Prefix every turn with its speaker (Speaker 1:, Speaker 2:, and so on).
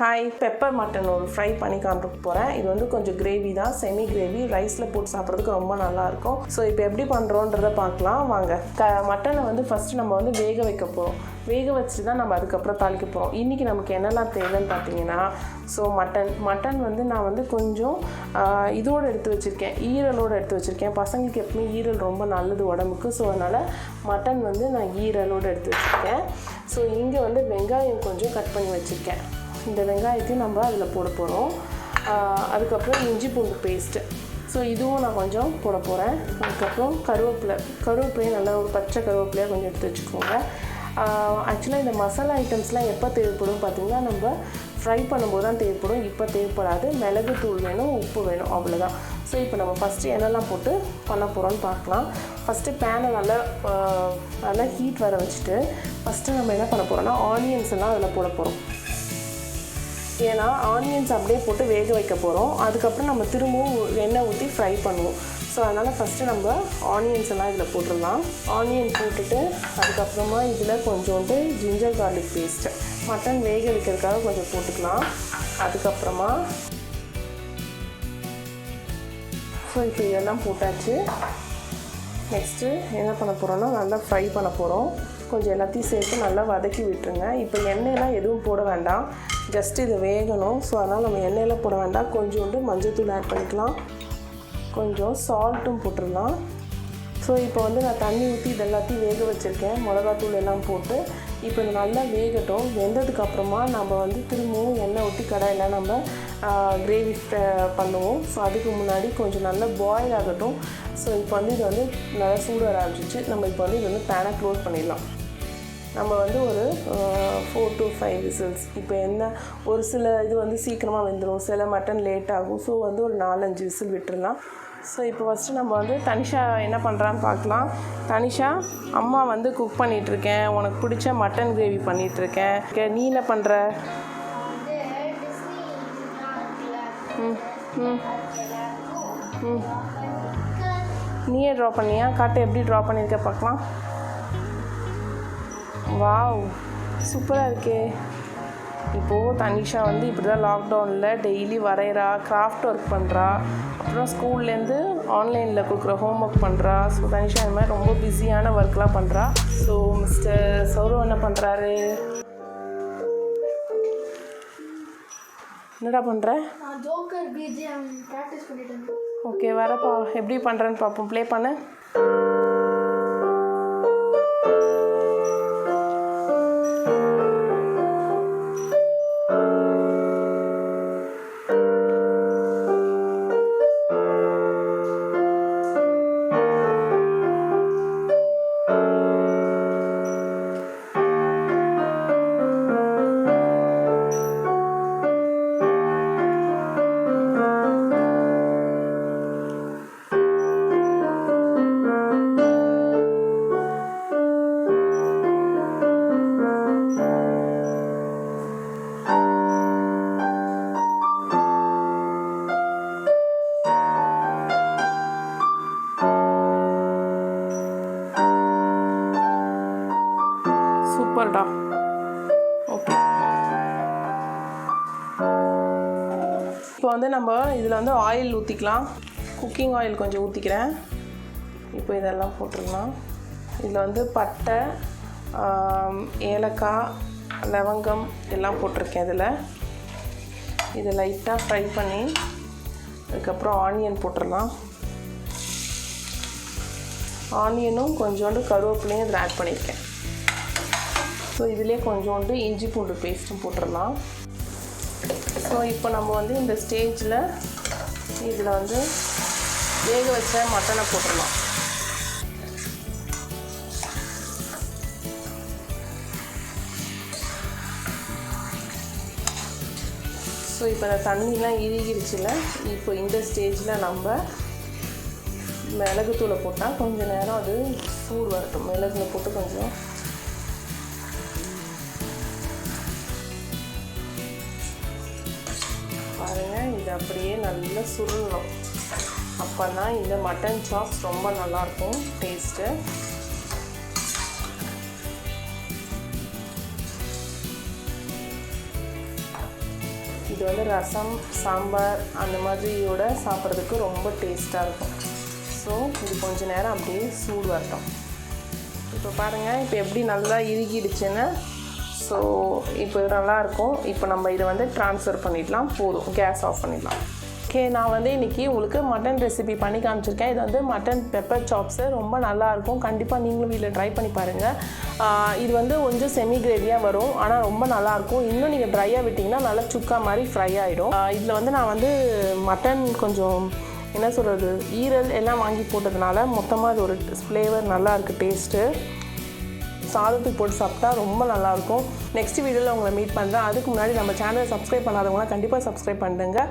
Speaker 1: Hi, pepper mutton ஒரு fry பண்ணி காண்பிக்க போகிறேன். இது வந்து கொஞ்சம் கிரேவி தான், செமி கிரேவி. ரைஸில் போட்டு சாப்பிட்றதுக்கு ரொம்ப நல்லாயிருக்கும். ஸோ இப்போ எப்படி பண்ணுறோன்றதை பார்க்கலாம் வாங்க. மட்டனை வந்து ஃபஸ்ட்டு நம்ம வந்து வேக வைக்க போகிறோம். வேக வச்சுட்டு தான் நம்ம அதுக்கப்புறம் தாளிக்க போகிறோம். இன்றைக்கி நமக்கு என்னெல்லாம் தேவைன்னு பார்த்தீங்கன்னா, ஸோ மட்டன் வந்து நான் வந்து கொஞ்சம் இதோடு எடுத்து வச்சுருக்கேன், ஈரலோடு எடுத்து வச்சுருக்கேன். பசங்களுக்கு எப்பவுமே ஈரல் ரொம்ப நல்லது உடம்புக்கு. ஸோ அதனால் மட்டன் வந்து நான் ஈரலோடு எடுத்து வச்சுருக்கேன். ஸோ இங்கே வந்து வெங்காயம் கொஞ்சம் கட் பண்ணி வச்சுருக்கேன். இந்த வெங்காயத்தையும் நம்ம அதில் போட போகிறோம். அதுக்கப்புறம் இஞ்சி பூண்டு பேஸ்ட்டு, ஸோ இதுவும் நான் கொஞ்சம் போட போகிறேன். அதுக்கப்புறம் கருவேப்பிலையும் நல்லா ஒரு பச்சை கருவேப்பிலையாக கொஞ்சம் எடுத்து வச்சுக்கோங்க. ஆக்சுவலாக இந்த மசாலா ஐட்டம்ஸ்லாம் எப்போ தேவைப்படும் பார்த்திங்கன்னா, நம்ம ஃப்ரை பண்ணும்போது தான் தேவைப்படும். இப்போ தேவைப்படாது. மிளகு தூள் வேணும், உப்பு வேணும், அவ்வளோதான். ஸோ இப்போ நம்ம ஃபஸ்ட்டு என்னெல்லாம் போட்டு பண்ண போகிறோன்னு பார்க்கலாம். ஃபஸ்ட்டு பேனை நல்லா ஹீட் வர வச்சுட்டு ஃபஸ்ட்டு நம்ம என்ன பண்ண போகிறோம்னா, ஆனியன்ஸ் எல்லாம் அதில் போட போகிறோம். ஏன்னா ஆனியன்ஸ் அப்படியே போட்டு வேக வைக்க போகிறோம். அதுக்கப்புறம் நம்ம திரும்பவும் எண்ணெய் ஊற்றி ஃப்ரை பண்ணுவோம். ஸோ அதனால் ஃபஸ்ட்டு நம்ம ஆனியன்ஸ் எல்லாம் இதில் போட்டுடலாம். ஆனியன் போட்டுட்டு அதுக்கப்புறமா இதில் கொஞ்சோண்டு ஜிஞ்சர் கார்லிக் பேஸ்ட்டு மட்டன் வேக வைக்கிறதுக்காக கொஞ்சம் போட்டுக்கலாம். அதுக்கப்புறமா ஸோ இப்போ இதெல்லாம் போட்டாச்சு. நெக்ஸ்ட்டு என்ன பண்ண போகிறோன்னா, நல்லா ஃப்ரை பண்ண போகிறோம். கொஞ்சம் எல்லாத்தையும் சேர்த்து நல்லா வதக்கி விட்டுருங்க. இப்போ எண்ணெயெல்லாம் எதுவும் போட வேண்டாம், ஜஸ்ட் இது வேகணும். ஸோ அதனால் நம்ம எண்ணெயெல்லாம் போட வேண்டாம். கொஞ்சோண்டு மஞ்சள்தூள் ஆட் பண்ணிக்கலாம், கொஞ்சம் சால்ட்டும் போட்டுடலாம். ஸோ இப்போ வந்து நான் தண்ணி ஊற்றி இது எல்லாத்தையும் வேக வச்சுருக்கேன், மிளகாத்தூள் எல்லாம் போட்டு. இப்போ இது நல்லா வேகட்டும். வெந்ததுக்கப்புறமா நம்ம வந்து திரும்பவும் எண்ணெய் ஊற்றி கடாயில் நம்ம கிரேவி பண்ணுவோம். ஸோ அதுக்கு முன்னாடி கொஞ்சம் நல்லா பாயில் ஆகட்டும். ஸோ இப்போ வந்து இது வந்து நல்லா சூடு வர ஆரம்பிச்சிச்சு. நம்ம இப்போ வந்து இது வந்து பேனை க்ளோஸ் பண்ணிடலாம். நம்ம வந்து ஒரு 4 to 5 விசில்ஸ். இப்போ என்ன, ஒரு சில இது வந்து சீக்கிரமாக வெந்துடும், சில மட்டன் லேட் ஆகும். ஸோ வந்து ஒரு 4-5 விசில் விட்டுடலாம். ஸோ இப்போ ஃபஸ்ட்டு நம்ம வந்து தனிஷா என்ன பண்ணுறான்னு பார்க்கலாம். தனிஷா, அம்மா வந்து குக் பண்ணிகிட்ருக்கேன், உனக்கு பிடிச்ச மட்டன் கிரேவி பண்ணிகிட்ருக்கேன். நீ என்ன பண்ணுற? நீயே ட்ரா பண்ணியா? காட்டு, எப்படி ட்ரா பண்ணியிருக்க பார்க்கலாம். வாவ், சூப்பராக இருக்கே. இப்போது தனிஷா வந்து இப்படி தான் லாக்டவுனில் டெய்லி வரைகிறா, கிராஃப்ட் ஒர்க் பண்ணுறா, அப்புறம் ஸ்கூல்லேருந்து ஆன்லைனில் கொடுக்குற ஹோம் ஒர்க் பண்ணுறா. ஸோ தனிஷா இந்த மாதிரி ரொம்ப பிஸியான ஒர்க்லாம் பண்ணுறா. ஸோ மிஸ்டர் சௌரவ் என்ன பண்ணுறாரு? என்னடா பண்ணுற? ஓகே, வரப்பா, எப்படி பண்ணுறேன்னு பார்ப்போம். ப்ளே பண்ணு. சூப்பர்டா. ஓகே, இப்போ வந்து நம்ம இதில் வந்து ஆயில் ஊற்றிக்கலாம். குக்கிங் ஆயில் கொஞ்சம் ஊற்றிக்கிறேன். இப்போ இதெல்லாம் போட்டுடலாம். இதில் வந்து பட்டை, ஏலக்காய், லவங்கம் எல்லாம் போட்டிருக்கேன். இதை லைட்டாக ஃப்ரை பண்ணி அதுக்கப்புறம் ஆனியன் போட்டுடலாம். ஆனியனும் கொஞ்சோண்டு கருவேப்பிலையும் இதில் ஆட் பண்ணியிருக்கேன். ஸோ இதிலே கொஞ்சோண்டு இஞ்சி பூண்டு பேஸ்ட்டும் போட்டுடலாம். ஸோ இப்போ நம்ம வந்து இந்த ஸ்டேஜில் இதில் வந்து வேக வச்ச மட்டனை போட்டுடலாம். ஸோ இப்போ இந்த தண்ணிலாம் இறுகிருச்சுல, இப்போ இந்த ஸ்டேஜில் நம்ம மிளகுத்தூளை போட்டால் கொஞ்சம் நேரம் அது சூடு வரட்டும். மிளகுல போட்டு கொஞ்சம் பாருங்கள், இது அப்படியே நல்லா சுருளணும். அப்போ தான் இந்த மட்டன் சாப்ஸ் ரொம்ப நல்லாயிருக்கும் டேஸ்ட்டு. இது வந்து ரசம் சாம்பார் அந்த மாதிரியோட சாப்பிட்றதுக்கு ரொம்ப டேஸ்ட்டாக இருக்கும். ஸோ இது கொஞ்சம் நேரம் அப்படியே சூடு வரட்டும். இப்போ பாருங்கள் இப்போ எப்படி நல்லா இறுகிடுச்சுன்னு. ஸோ இப்போ நல்லாயிருக்கும். இப்போ நம்ம இதை வந்து ட்ரான்ஸ்ஃபர் பண்ணிடலாம். போதும், கேஸ் ஆஃப் பண்ணிடலாம். ஓகே, நான் வந்து இன்றைக்கி உங்களுக்கு மட்டன் ரெசிபி பண்ணி காமிச்சிருக்கேன். இது வந்து மட்டன் பெப்பர் சாப்ஸு ரொம்ப நல்லாயிருக்கும். கண்டிப்பாக நீங்களும் வீட்டில் ட்ரை பண்ணி பாருங்கள். இது வந்து கொஞ்சம் செமி கிரேவியாக வரும், ஆனால் ரொம்ப நல்லாயிருக்கும். இன்னும் நீங்கள் ட்ரையாக விட்டிங்கன்னா நல்லா சுக்கா மாதிரி ஃப்ரை ஆகிடும். இதில் வந்து நான் வந்து மட்டன் கொஞ்சம் என்ன சொல்கிறது, ஈரல் எல்லாம் வாங்கி போட்டதுனால மொத்தமாக அது ஒரு ஃப்ளேவர் நல்லாயிருக்கு. டேஸ்ட்டு சாதத்துக்கு போட்டு சாப்பிட்டா ரொம்ப நல்லாயிருக்கும். நெக்ஸ்ட் வீடியோவில் உங்களை மீட் பண்ணுறேன். அதுக்கு முன்னாடி நம்ம சேனலை சப்ஸ்கிரைப் பண்ணாதவங்களாம் கண்டிப்பாக சப்ஸ்கிரைப் பண்ணுங்க.